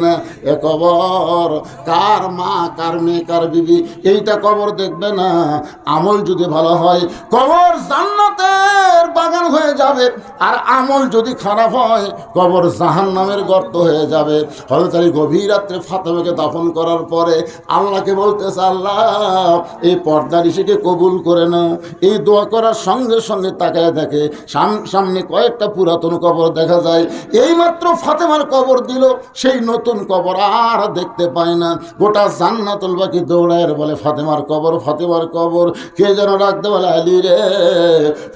না এ কবর কার মা, কার মেয়ে, কার বিবি, এইটা কবর দেখবে না। আমল যদি ভালো হয় কবর জান্নাতের বাগান হয়ে যাবে, আর আমল যদি খারাপ হয় কবর জাহান্নামের গর্ত হয়ে যাবে। হযরত আলী গভীর রাত্রে ফাতেমাকে দাফন করার পরে আল্লাহকে বলতেছে, আল্লাহ এই পর্দা ঋষিকে কবুল করে নাও। এই দোয়া করার সঙ্গে সঙ্গে তাকায় দেখে সামনে কয়েকটা পুরাতন কবর দেখা যায়। এইমাত্র ফাতেমার কবর দিল, সেই নতুন কবর আর দেখতে পায় না। গোটা জান্নাতুল বাকি দৌড়ায় বলে ফাতেমার কবর, ফাতেমার কবর। কে যেন রাখতে বলে, আলী রে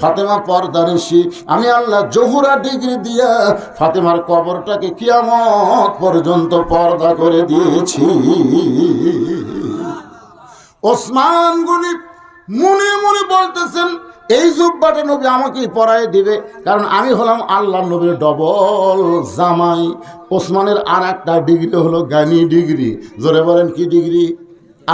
ফাতেমা পর্দা ঋষি, আমি আল্লাহ জহুরা ডিগ্রি দিয়া ফাতেমার কবরটাকে কিয়ামত পর্যন্ত পর্দা করে দিয়েছি। ওসমান গনি মনে মনে বলতেছেন, এই জুব্বাটা নবী আমাকেই পরায় দিবে, কারণ আমি হলাম আল্লাহ নবীর ডবল জামাই। ওসমানের আর একটা ডিগ্রি হলো গানি ডিগ্রি। জোরে বলেন কি ডিগ্রি?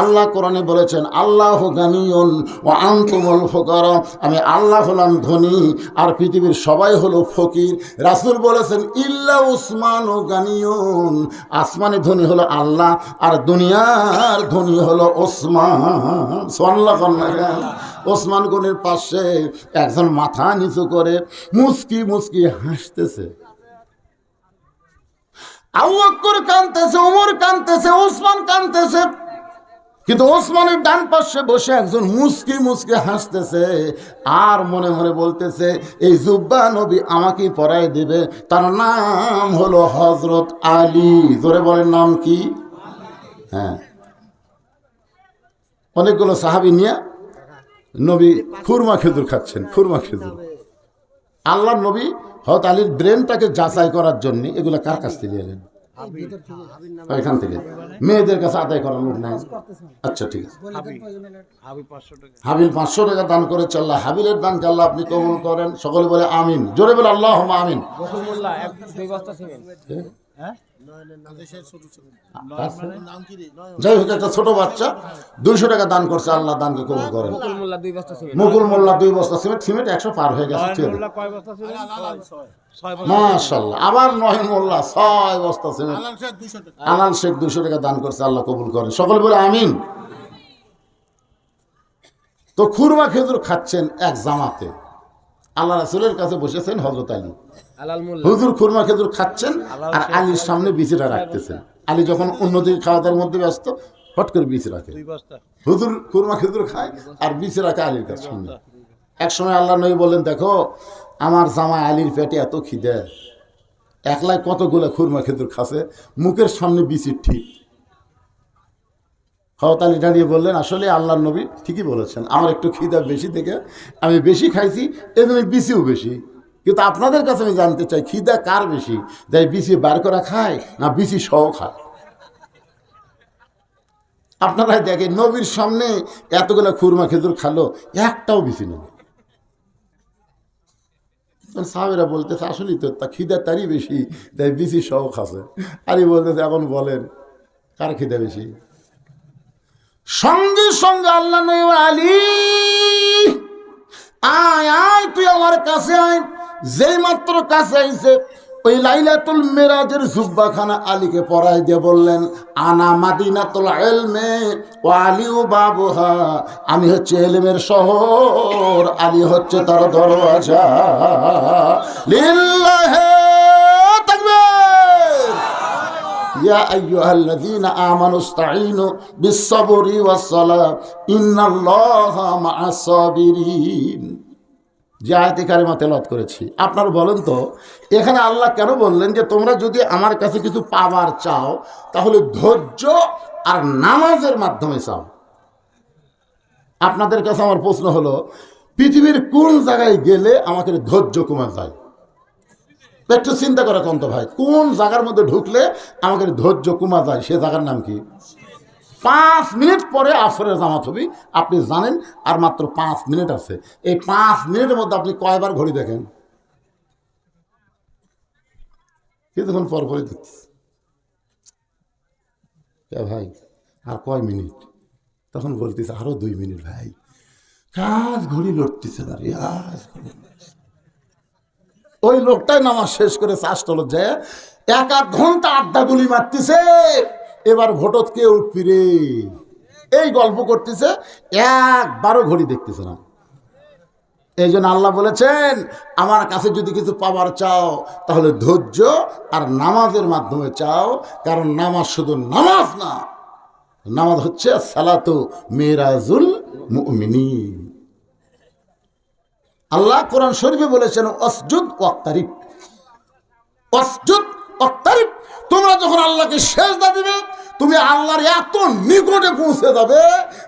আল্লাহ কোরআনে বলেছেন, আল্লাহ গানিয়ুন ওয়া আনতুমুল ফুকারা, আমি আল্লাহ হলাম ধনী আর পৃথিবীর সবাই হলো ফকির। রাসূল বলেছেন, ইল্লা উসমানু গানিয়ুন, আসমানে ধনী হলো আল্লাহ আর দুনিয়ার ধনী হলো ওসমান। সুবহানাল্লাহ। ওসমান গনির পাশে একজন মাথা নিচু করে মুস্কি মুস্কি হাসতেছে। আবু বকর কাঁদতেছে, ওমর কাঁদতেছে, ওসমান কাঁদতেছে, কিন্তু ওসমানের ডান পাশে বসে একজন মুস্কি মুস্কি হাসতেছে আর মনে মনে বলতেছে, এই জুব্বা নবী আমাকে পরায় দিবে। তার নাম হলো হযরত আলী। জোরে বলেন নাম কি? হ্যাঁ, অনেকগুলো সাহাবী নিয়ে নবী খুরমা খেজুর খাচ্ছেন, খুরমা খেজুর। আল্লাহর নবী হযরত আলীর ব্রেনটাকে যাচাই করার জন্য এগুলো কার কাছ থেকে এলেন? এখান থেকে। মেয়েদের কাছে আদায় করার লোক নাই। আচ্ছা ঠিক আছে। হাবিল 500 টাকা দান করেছে আল্লাহ, হাবিলের দানকে আল্লাহ আপনি কবুল করেন। সকলে বলে আমিন, জোরে বলে আল্লাহুম্মা আমিন। যাই হোক, একটা ছোট বাচ্চা 200 টাকা দান করছে, আল্লাহ দানকে কবুল করেন। মুকুল মোল্লা 2 বস্তা সিমেন্ট, সিমেন্ট 100 পার হয়ে গেছে। মাশাআল্লাহ। আবার 9 মোল্লা 6 বস্তা সিমেন্ট। আনাল শেখ 200 টাকা দান করছে, আল্লাহ কবুল করেন। সকলে বলে আমিন। তো খুরমা খেজুর খাচ্ছেন এক জামাতে, আল্লাহ রাসূলের কাছে বসেছেন হযরত আলী। হুজুর খুরমা খেজুর খাচ্ছেন আর আলীর সামনে বিচিটা রাখতেছেন। আলী যখন অন্যদিকে খাওয়া দাওয়ার মধ্যে ব্যস্ত, হট করে বিচি রাখে। হুজুর খুরমা খেজুর খায় আর বিচি রাখে আলীর কাছে সামনে। এক সময় আল্লাহ নবী বললেন, দেখো আমার জামাই আলীর পেটে এত খিদে, একলাই কতগুলো খুরমা খেজুর খাচ্ছে, মুখের সামনে বিচির ঠিক। হযরত আলী দাঁড়িয়ে বললেন, আসলে আল্লাহর নবী ঠিকই বলেছেন, আমার একটু খিদা বেশি থেকে আমি বেশি খাইছি, এজন্য বিচিও বেশি। কিন্তু আপনাদের কাছে আমি জানতে চাই, খিদা কার বেশি, যাই বিচি বার করা খায় না বিচি সহ খায়? আপনারাই দেখেন, নবীর সামনে এতগুলো খুরমা খেজুর খালো, একটাও বিচি নেই। সাহাবীরা বলতেছে, আসলেই তো তা খিদা তারই বেশি, তাই বিচি সহ খাচ্ছে। আলী বলতেছে, এখন বলেন কার খিদা বেশি? সঙ্গে সঙ্গে আল্লাহ নবী, আলী আয় আয়, তুই আমার কাছে আয়। যেই মাত্র কাছে আইছে, ওই লাইলাতুল মিরাজের জুব্বাখানা আলীকে পরায় দিয়ে বললেন, আনা মাদিনাতুল ইলমে ওয়া আলিউ বাবুহা, আমি হচ্ছে ইলমের শহর, আলী হচ্ছে তার দরওয়াজা। লিল্লাহি তাকবীর। ইয়া আইয়ুহাল্লাযীনা আমানু ইসতাঈনু বিস-সাবরি ওয়াস-সালাহ ইন্নাল্লাহা মা'আস-সাবিরিন। যে আয়াতে কারিমা তেলাওয়াত করেছি, আপনারা বলেন তো এখানে আল্লাহ কেন বললেন যে তোমরা যদি আমার কাছে কিছু পাবার চাও তাহলে ধৈর্য আর নামাজের মাধ্যমে চাও? আপনাদের কাছে আমার প্রশ্ন হলো, পৃথিবীর কোন জায়গায় গেলে আমাকে ধৈর্য কমে যায়? একটু চিন্তা করে কোন তো ভাই, কোন জায়গার মধ্যে ঢুকলে আমাকে ধৈর্য কমা যায়? সে জায়গার নাম কি? 5 মিনিট পরে আসরের জামাত হবে, আপনি জানেন, আর মাত্র 5 মিনিট আছে। এই 5 মিনিটের মধ্যে আপনি কয়বার ঘড়ি দেখেন? কিছুক্ষণ পর পরে দেখছি, ভাই আর কয় মিনিট? তখন বলতেছে আরো 2 মিনিট। ভাই কাজ ঘড়ি লড়তেছে না রে। ওই লোকটাই নামাজ শেষ করে চাষ তলত যায় 1 ঘন্টা আড্ডা গুলি মারতেছে, এবার ভোটত কে উঠবি রে, এই গল্প করতেছে, একবারও ঘড়ি দেখতেছে না। এই জন্য আল্লাহ বলেছেন, আমার কাছে যদি কিছু পাওয়ার চাও তাহলে ধৈর্য আর নামাজের মাধ্যমে চাও। কারণ নামাজ শুধু নামাজ না, নামাজ হচ্ছে সালাতু মিরাজুল মুমিনিন। আল্লাহ কোরআন শরীফে বলেছেন ওয়াসজুদ ওয়াক্তারিব, ওয়াসজুদ ওয়াক্তারিব। তোমরা যখন আল্লাহকে সিজদা দিবে, তুমি আল্লাহর এত নিকটে পৌঁছে যাবে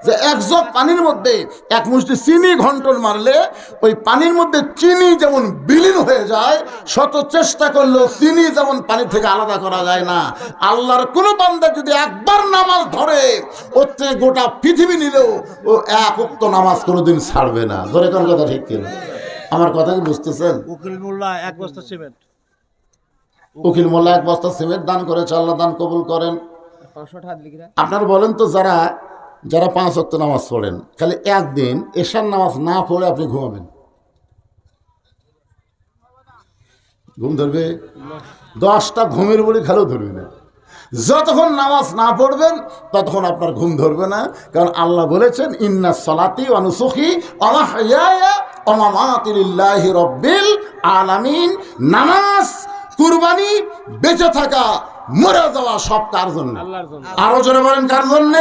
যে এক জগ পানির মধ্যে 1 মুষ্টি চিনি ঘন্টন মারলে ওই পানির মধ্যে চিনি যেমন বিলীন হয়ে যায়, শত চেষ্টা করলেও চিনি যেমন পানি থেকে আলাদা করা যায় না। আল্লাহর কোনো বান্দা যদি একবার নামাজ ধরে, ওর থেকে গোটা পৃথিবী নিলেও ও 1 ওয়াক্ত নামাজ কোনোদিন ছাড়বে না। ধরে কোন কথা ঠিক কিনা? আমার কথা কি বুঝতেছেন? উকিল মোল্লা 1 বস্তা সিমেন্ট, উকিল মোল্লা 1 বস্তা সিমেন্ট দান করেছে, আল্লাহ দান কবুল করেন। আপনারা বলেন তো, যারা 5 ওয়াক্ত নামাজ পড়েন, খালি একদিন এশার নামাজ না পড়ে আপনি ঘুমাবেন, ঘুম ধরবে? 10টা ঘুমের বড়ি খেলেও ধরবে না। যতক্ষণ নামাজ না পড়বেন ততক্ষণ আপনার ঘুম ধরবে না। কারণ আল্লাহ বলেছেন, ইন্না সলাতি ওয়া নুসুকি ওয়া মাহইয়ায়া ওয়া মামাতি লিল্লাহি রাব্বিল আলামিন। নামাজ, কুরবানি, বেঁচে থাকা, মরে যাওয়া সব কার জন্য? আরো জোরে বলেন, কার জন্য?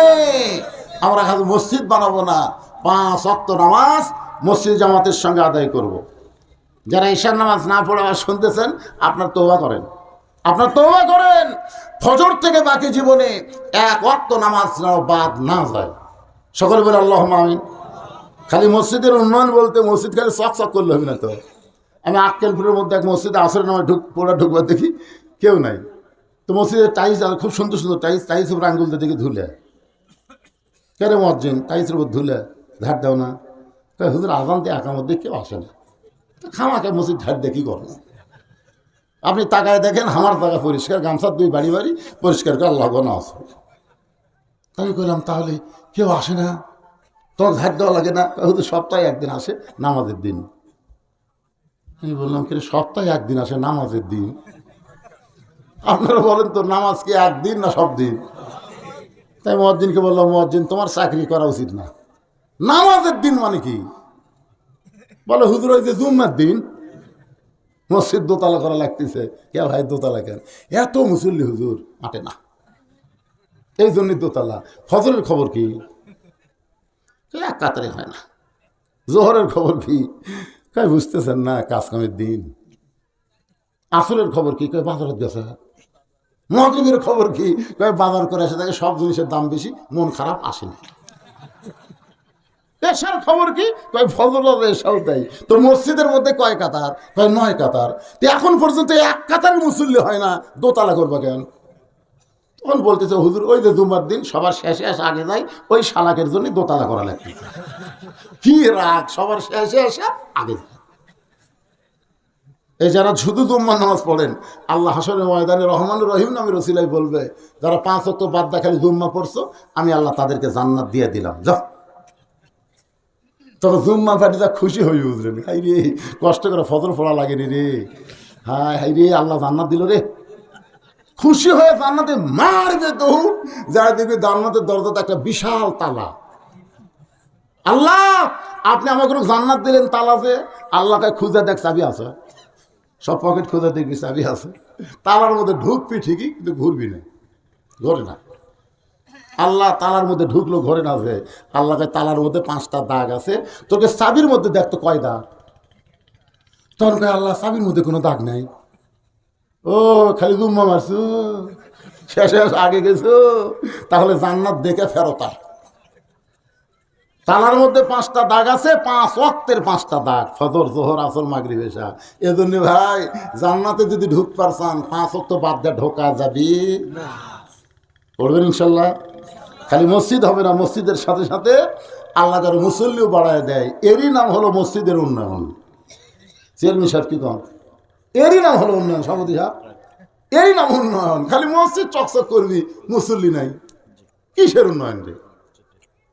আমরা খালি মসজিদ বানাবো না, 5 ওয়াক্ত নামাজ মসজিদ জামাতের সঙ্গে আদায় করব। যারা ঈশার নামাজ না পড়ে শুনতেছেন, আপনার তওবা করেন, আপনার তওবা করেন। ফজর থেকে বাকি জীবনে 1 ওয়াক্ত নামাজ বাদ না যায়। সকলে বলে আল্লাহুম্মা আমিন। খালি মসজিদের উন্নয়ন বলতে মসজিদ খালি চকচক করলে হবে না তো। আমি আক্কেলপুরের মধ্যে এক মসজিদে আসরের নামে ঢুকবার দেখি কেউ নাই, তো মসজিদের টাইলস খুব সুন্দর সুন্দর টাইলস উপর আঙ্গুল দেখি ধুলে, কেন মসজিদ টাইলসের উপর ধুলে ধার দাও না? হুজুর আজান দিয়ে আঁকার মধ্যে কেউ আসে না, খামাকে মসজিদ ধার দিয়ে কি করবো? আপনি তাকায় দেখেন আমার জায়গা পরিষ্কার, গামছার 2 বাড়ি বাড়ি পরিষ্কার করে আল্লাহ না আসবে। তাই করলাম, তাহলে কেউ আসে না, তোমার ধার দেওয়া লাগে না? হুজুর সপ্তাহে 1 দিন আসে, নামাজের দিন। আমি বললাম, কি সপ্তাহে 1 দিন আসে, নামাজের দিন? আপনারা বলেন তো, নামাজ কি 1 দিন না সব দিন? তাই মুয়াজ্জিনকে বললাম, মুয়াজ্জিন তোমার চাকরি করা উচিত না, নামাজের দিন মানে কি? বলে হুজুর ওই যে জুম্মার দিন মসজিদ দোতলা করা লাগতেছে। কে ভাই দোতলা কেন? এত মুসল্লি হুজুর আটে না, এই জন্যই দোতলা। ফজরের খবর কি? 1 কাতারে হয় না। জোহরের খবর কি? কই বুঝতেছেন না, কাজ কামের দিন। আসরের খবর কি? কই বাজারের গেছে। মাগরিবের খবর কি? কই বাজার করে এসে থাকে, সব জিনিসের দাম বেশি, মন খারাপ, আসেনি। এশার খবর কি? কই ফজর এশাও তাই। তো মসজিদের মধ্যে কয় কাতার? কই 9 কাতার। তো এখন পর্যন্ত 1 কাতার মুসল্লি হয় না, দোতলা করবা কেন? তখন বলতেছে, হুজুর ওই যে জুমার দিন সবার শেষে এসে আগে যায়, ওই শালাকের জন্য দোতলা করা লাগবে। কি রাগ, সবার শেষে এসে আগে যায়। এই যারা শুধু জুম্মার নামাজ পড়েন, আল্লাহ হাসরের ময়দানে রহমান রহিম নামের ওসিলায় বলবে, যারা 5 ওয়াক্ত বাদ দা খালি জুম্মা পড়ছো, আমি আল্লাহ তাদেরকে জান্নাত দিয়ে দিলাম, যাও। তবে জুম্মা পাটিটা খুশি হয়ে বুঝলেন, হাই রে কষ্ট করে ফজর পড়া লাগেনি রে, হাই হাই রে আল্লাহ জান্নাত দিল রে। খুশি হয়ে জান্নাতে মারবে দৌড়, যারা দেখবে জান্নাতের দরজাতে একটা বিশাল তালা। আল্লাহ আপনি আমাকে জান্নাত দিলেন, তালাতে আল্লাহকে খুঁজে দেখ চাবি আছে, সব পকেট খুঁজে দেখবি চাবি আছে, তালার মধ্যে ঢুকবি ঠিকই, কিন্তু ঘুরবি না, ঘরে না। আল্লাহ তালার মধ্যে ঢুকলো, ঘরে না যে আল্লাহকে তালার মধ্যে 5টা দাগ আছে, তোকে চাবির মধ্যে দেখতো কয় দাগ? তখন কয় আল্লাহ চাবির মধ্যে কোনো দাগ নাই। ও খালি জুম্মা মারছু, শেষে আগে গেছো, তাহলে জান্নাত দেখে ফেরত আয়। তালার মধ্যে 5টা দাগ আছে, 5 ওয়াক্তের 5টা দাগ, ফজর জোহর আসর মাগরিব এশা। এজন্য ভাই জান্নাতে যদি ঢুকবার চান 5 ওয়াক্ত বাদ দিয়ে ঢোকা যাবি না। পড়বেন ইনশাল্লাহ। খালি মসজিদ হবে না, মসজিদের সাথে সাথে আল্লাহ যারা মুসল্লিও বাড়ায় দেয়, এরই নাম হলো মসজিদের উন্নয়ন। চেয়ারম্যান সাহেব কি কন? এরই নাম হলো উন্নয়ন। সভাপতি সাহেব, এরই নাম উন্নয়ন। খালি মসজিদ চকচক করবি, মুসল্লি নাই, কিসের উন্নয়ন রে?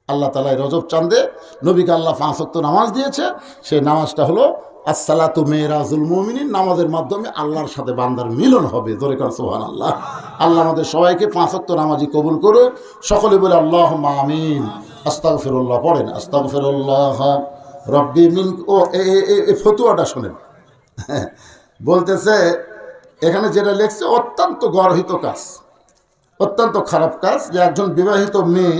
আল্লাহ তাআলা রজব চাঁদে নবীকে আল্লাহ 5 ওয়াক্ত নামাজ দিয়েছে, সেই নামাজটা হলো আসসালাতু মেরাজুল মুমিনিন, নামাজের মাধ্যমে আল্লাহর সাথে বান্দার মিলন হবে। জোরে কর সুবহানাল্লাহ। আল্লাহ আমাদের সবাইকে 5 ওয়াক্ত নামাজি কবুল করুক। সকলে বলে আল্লাহুম্মা আমিন। আস্তাগফিরুল্লাহ পড়েন, আস্তাগফিরুল্লাহ রব্বি মিন। ও এই ফতুয়াটা শোনেন। বলতেছে এখানে যেটা লেখছে অত্যন্ত গর্হিত কাজ, অত্যন্ত খারাপ কাজ, যে একজন বিবাহিত মেয়ে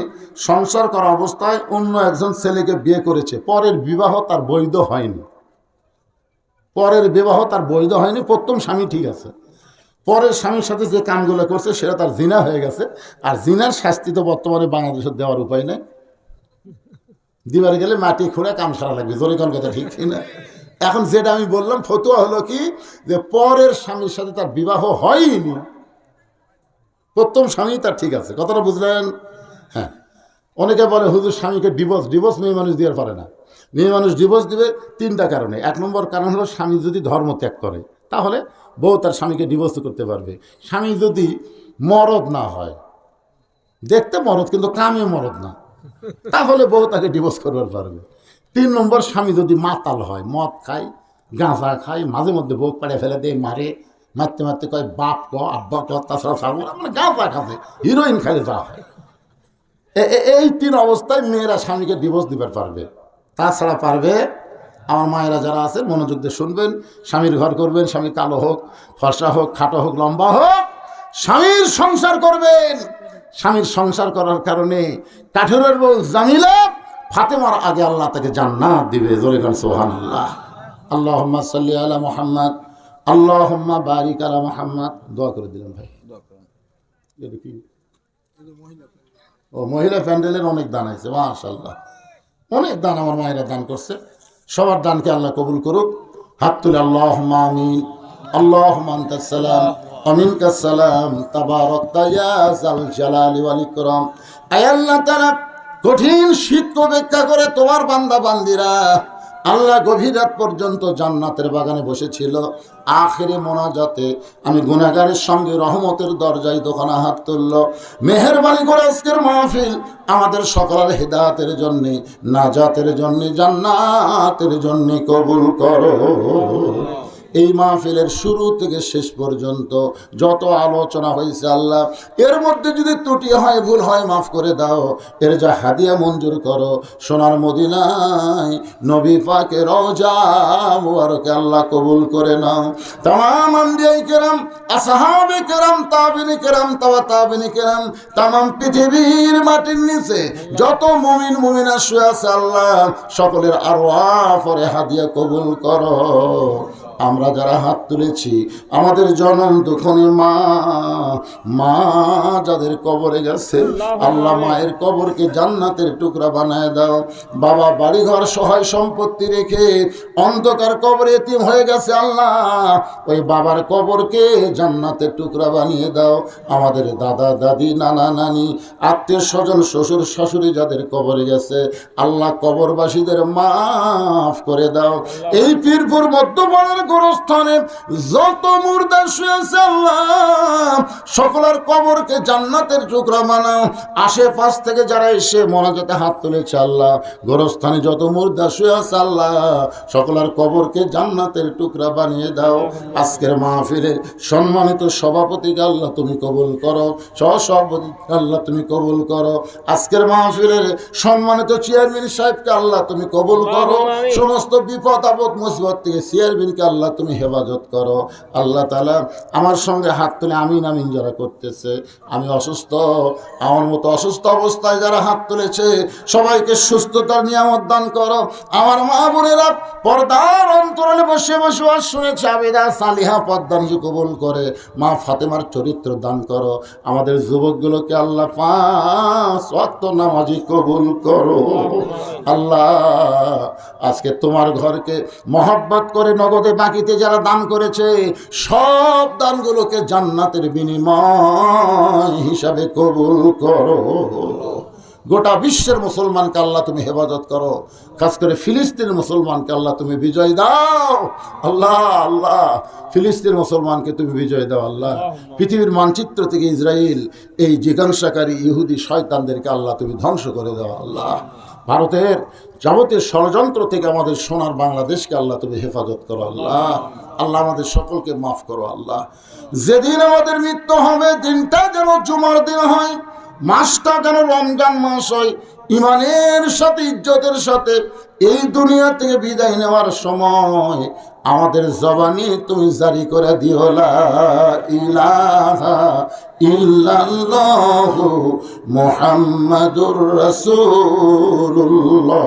সংসার করা অবস্থায় অন্য একজন ছেলেকে বিয়ে করেছে, পরের বিবাহ তার বৈধ হয়নি। পরের বিবাহ তার বৈধ হয়নি, প্রথম স্বামী ঠিক আছে, পরের স্বামীর সাথে যে কামগুলো করছে সেটা তার জিনা হয়ে গেছে। আর জিনার শাস্তি তো বর্তমানে বাংলাদেশের দেওয়ার উপায় নেই, দিবার গেলে মাটি খুঁড়ে কাম সারা লাগবে। জোরে কোন কথা ঠিক না? এখন যেটা আমি বললাম ফতুয়া হলো কি, যে পরের স্বামীর সাথে তার বিবাহ হয়নি, প্রথম স্বামী তার ঠিক আছে। কথাটা বুঝলেন? হ্যাঁ। অনেকে বলে হুজুর স্বামীকে ডিভোর্স মেয়ে মানুষ দেওয়ার পারে না। মেয়ে মানুষ ডিভোর্স দিবে 3টা কারণে। 1 নম্বর কারণ হলো স্বামী যদি ধর্ম ত্যাগ করে, তাহলে বউ তার স্বামীকে ডিভোর্স করতে পারবে। স্বামী যদি মরদ না হয়, দেখতে মরদ কিন্তু কামে মরদ না, তাহলে বউ তাকে ডিভোর্স করবার পারবে। 3 নম্বর, স্বামী যদি মাতাল হয়, মদ খায়, গাঁজা খায়, মাঝে মধ্যে বউ পাড়ে ফেলে দেয়, মারে, মারতে মারতে কয় বাপ ক আব্বা ক, তাছাড়া মানে গাঁজা খাবে, হিরোইন খাইলে যা হয়, এই 3 অবস্থায় মেয়েরা স্বামীকে ডিভোর্স দিবার পারবে। তাছাড়া পারবে। আমার মায়েরা যারা আছেন মনোযোগ দিয়ে শুনবেন, স্বামীর ঘর করবেন, স্বামী কালো হোক, ফর্সা হোক, খাটো হোক, লম্বা হোক, স্বামীর সংসার করবেন। স্বামীর সংসার করার কারণে কাঠুরের বউ জামিলা ফাতেমার আগে আল্লাহ তাকে জান্নাত দিবে। জোরে কান সুবহানাল্লাহ। আল্লাহুম্মা সাল্লি আলা মুহাম্মদ, আল্লাহুম্মা বারিক আলা মুহাম্মদ। দোয়া করে দিলাম ভাই। এটা কি? ও মহিলা প্যান্ডেলের অনেক দান আছে, মাশাআল্লাহ, অনেক দান আমার মায়েরা দান করছে। সবার দানকে আল্লাহ কবুল করুক। হাত তুলে আল্লাহুম্মা আমিন। আল্লাহুম্মা আনতাস সালাম ওয়া মিনকাস সালাম, তাবারাকতা ইয়া যাল জালালি ওয়াল ইকরাম। আয় আল্লাহ তাআলা, কঠিন শীতকে উপেক্ষা করে তোমার বান্দা বান্দিরা আল্লাহ গভীর রাত পর্যন্ত জান্নাতের বাগানে বসেছিল। আখিরে মোনাজাতে আমি গুনাহগারের সঙ্গে রহমতের দরজায় দোকানে হাত তুলল। মেহেরবানি করে আজকের মাহফিল আমাদের সকলের হেদায়েতের জন্যে, নাজাতের জন্যে, জান্নাতের জন্যে কবুল করো। এই মাহফিলের শুরু থেকে শেষ পর্যন্ত যত আলোচনা হয়েছে আল্লাহ, এর মধ্যে যদি ত্রুটি হয়, ভুল হয়, মাফ করে দাও। এর যা হাদিয়া মঞ্জুর করো সোনার মদিনায় নবী পাকের রওজা মুবারকে আল্লাহ কবুল করে নাও। তামাম আম্বিয়ায়ে কেরাম, আসহাবে কেরাম, তাবিঈনে কেরাম, তাবিঈনে কেরাম, তামাম পৃথিবীর মাটির নিচে যত মুমিন মুমিনা শুয়ে আছে আল্লাহ, সকলের আরওয়াহ পরে হাদিয়া কবুল করো। আমরা যারা হাত তুলেছি, আমাদের জনম দুঃখনে মা যাদের কবরে গেছে আল্লাহ, মায়ের কবরকে জান্নাতের টুকরা বানায় দাও। বাবা বাড়িঘর সহায় সম্পত্তি রেখে অন্ধকার কবরে এতিম হয়ে গেছে আল্লাহ, ওই বাবার কবরকে জান্নাতের টুকরা বানিয়ে দাও। আমাদের দাদা দাদি, নানা নানি, আত্মীয় স্বজন, শ্বশুর শাশুড়ি যাদের কবরে গেছে আল্লাহ, কবরবাসীদের মাফ করে দাও। এই পীরপুর মধ্যবনের গোরস্থানে যত মুর্দা শুয়েছে আল্লাহ, সকলের কবরকে জান্নাতের টুকরা বানাও। আশেপাশ থেকে যারা এসে মোনাজাতে হাত তুলেছে আল্লাহ, গোরস্থানে যত মুর্দা শুয়ে আছে আল্লাহ, সকলের কবরকে জান্নাতের টুকরা বানিয়ে দাও। আজকের মাহফিলের সম্মানিত সভাপতিকে আল্লাহ তুমি কবুল করো, সহসভাপতি আল্লাহ তুমি কবুল করো। আজকের মাহফিলের সম্মানিত চেয়ারম্যান সাহেবকে আল্লাহ তুমি কবুল করো। সমস্ত বিপদ আপদ মুসিবত থেকে চেয়ারম্যানকে আল্লাহ তুমি হেফাজত করো। আল্লাহ তাআলা আমার সঙ্গে হাত তুলে আমিন আমিন যারা করতেছে, আমি অসুস্থ, আমার মতো অসুস্থ অবস্থায় যারা হাত তুলেছে সবাইকে সুস্থতার নিয়ামত দান করো। আমার মা বোনেরা পর্দার অন্তরালে বসে বসে আজ শুনেছে, আবিদা সালিহা পদ্মা নিজে কবুল করে। মা ফাতেমার চরিত্র দান করো। আমাদের যুবকগুলোকে আল্লাহ 5 ওয়াক্ত নামাজি কবুল করো। আল্লাহ আজকে তোমার ঘরকে মহব্বত করে নগদে বাকিতে যারা দান করেছে সব দানগুলোকে জান্নাতের বিনিময় হিসাবে কবুল করো। গোটা বিশ্বের মুসলমানকে আল্লাহ তুমি হেফাজত করো, খাস করে ফিলিস্তিন মুসলমানকে আল্লাহ তুমি বিজয় দাও। আল্লাহ আল্লাহ ফিলিস্তিন মুসলমানকে তুমি বিজয় দাও। আল্লাহ পৃথিবীর মানচিত্র থেকে ইসরায়েল এই জিজ্ঞাসাকারী ইহুদি শয়তানদেরকে আল্লাহ তুমি ধ্বংস করে দাও। আল্লাহ ভারতের যাবতীয় ষড়যন্ত্র থেকে আমাদের সোনার বাংলাদেশকে আল্লাহ তুমি হেফাজত করো আল্লাহ। আল্লাহ আমাদের সকলকে মাফ করো আল্লাহ। যেদিন আমাদের মৃত্যু হবে দিনটা যেন জুমার দিন হয়, মাসটা যেন রমজান মাস হয়, ইমানের সাথে ইজ্জতের সাথে এই দুনিয়া থেকে বিদায় নেওয়ার সময় আমাদের জবানি তুমি জারি করে দিও লা ইলাহা ইল্লাল্লাহু মুহাম্মাদুর রাসূলুল্লাহ।